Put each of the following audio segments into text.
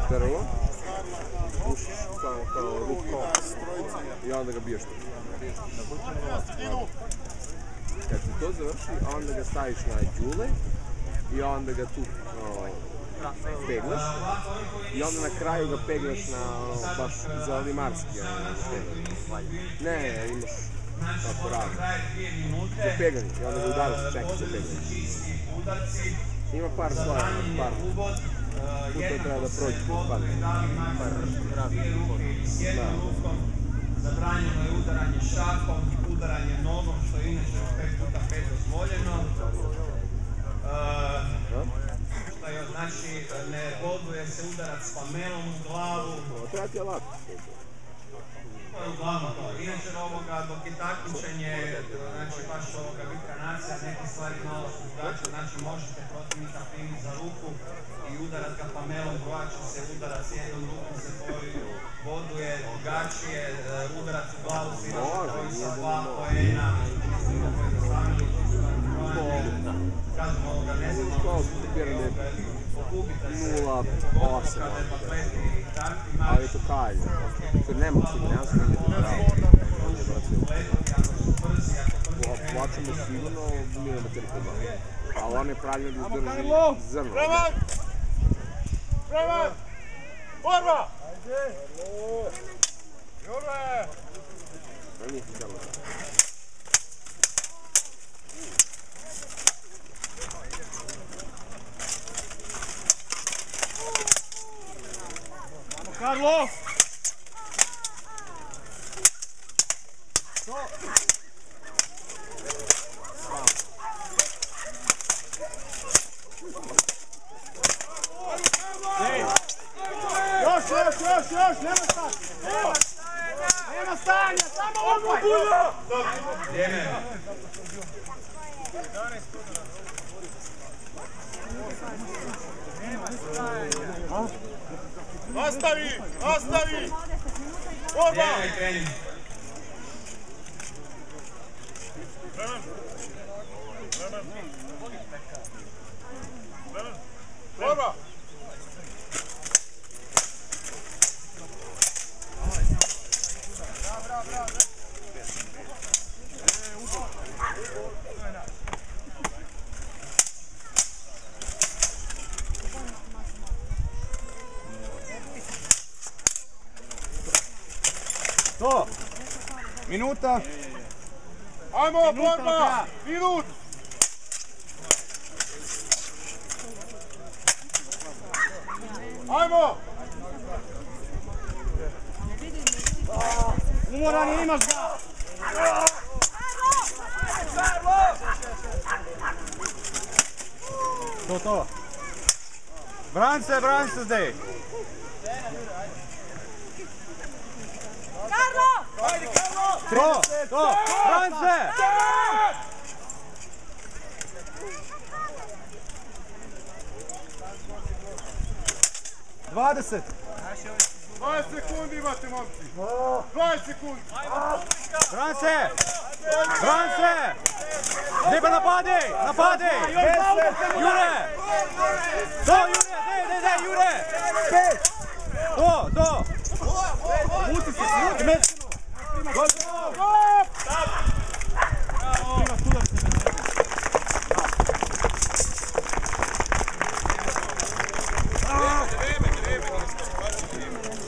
drvo, pušiš kao rukom i onda ga biješ. Kad se to završi, onda ga staviš na đule i onda ga tu peglaš i onda na kraju ga peglaš na baš za limarski. Ne, imaš tako radi. Za peganje i onda ga udaraš čeka za peganje. Ima par sloja, par puta treba da prođe par Zabranjeno je udaranje šakom, udaranje nogom, što je inače 5x5 dozvoljeno. Što je znači ne boduje se udarac s pamelom u glavu. Treba ti je lako. To je uglavnom to. Inače dok je takmičenje, znači baš vikranacija, neke stvari malo su drugačije, znači možete protivnika primiti za ruku i udarat ga pamelom, drugačije se udarac jednom rukom se boduje, drugačije, udarac u glavu sviraš koji sa 2 poena, mislimo koji je stavili, kažem ovoga, ne znam, pokupite se, pogotovo kada je pakletni takvi mač. Ali je to kalje, to je nemoćno, ja sam nije to pravo. Plaćamo sigurno milimetri po dan, ali on je pravilno da izdrži zrno. Preman! Preman! Borba! Jure! To nije zrno. Karlo! Još, nema stanja! Nema stanja, samo opaj! Vrijeme! Nastavi! Nastavi! Borba! Vrijeme, kreni! Vremen! Vremen! Vremen! Borba! To! Minuta! Ajmo, borba! Minut! Ajmo! Umoran je, imaš ga! To! Bran se zdaj! Karlo! Ajde, Karlo! To! Bran se! 20! 20 sekundi imate, momci! 20 sekundi! Bran se! Neba napadej! Jure! To, Jure! Jure! 5! To! Muti se!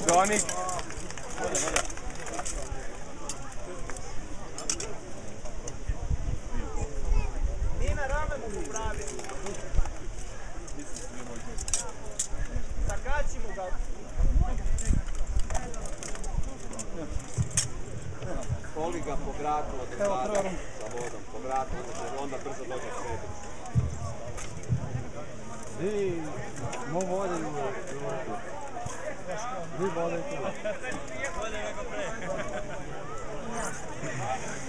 Donik! Nina ramenu upravi. Zakačimo ga. Poli ga po gradu od zada sa vodom, po gradu, onda brzo dođe k sebi. Di, mo vode Di vode tu.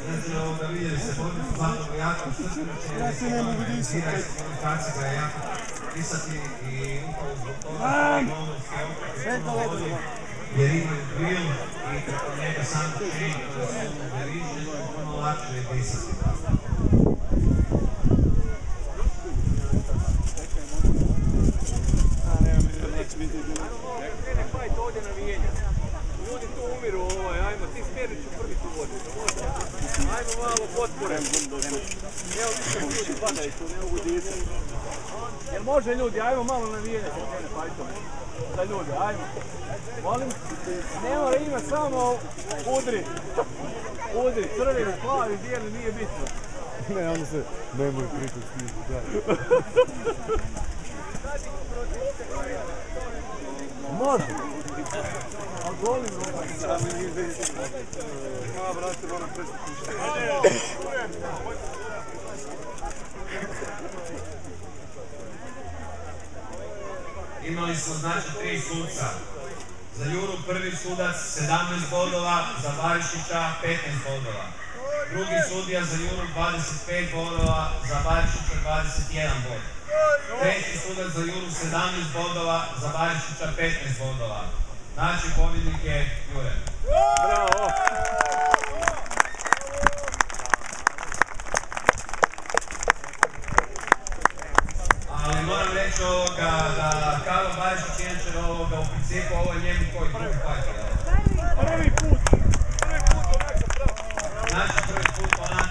Znači ovoga vidjeli se borbi su zapravo jako strpljuće. Ja se ne mogu disati. Komunikacija ga je jako pisati i upravo zbog toga sve to vodi. Jer imaju grill i preko njega sam čin koji su veriženi, puno lakše je pisati. Krene fajt ovdje navijenja. Ljudi tu umiru, ajmo, ti smjeri ću prvi tu vodi. Ajmo malo potpore. Evo više ljudi padaju tu, ne mogu disati. Jel može ljudi, ajmo malo navijenja kad krene fajtove. Za ljudi, ajmo. Molim, ne mora ima samo udri. Udri, crveni, plavi, bijeli, nije bitno. Ne, onda se nemoj pritok snižu, daj. Može. Ali golim rukom. Ma, brate, moram prestati što. Imali smo znači 3 suca. Za Juru prvi sudac 17 bodova, za Barišića 15 bodova. Drugi sudija za Juru 25 bodova, za Barišića 21 bod. Treći sudac za Juru 17 bodova, za Barišića 15 bodova. Znači pobjednik je Jure. Bravo! Ali moram reći da Karlo Barišić inače u principu ovo je njemu koji drugi fajt. Prvi put onak za pravo. Znači prvi put onak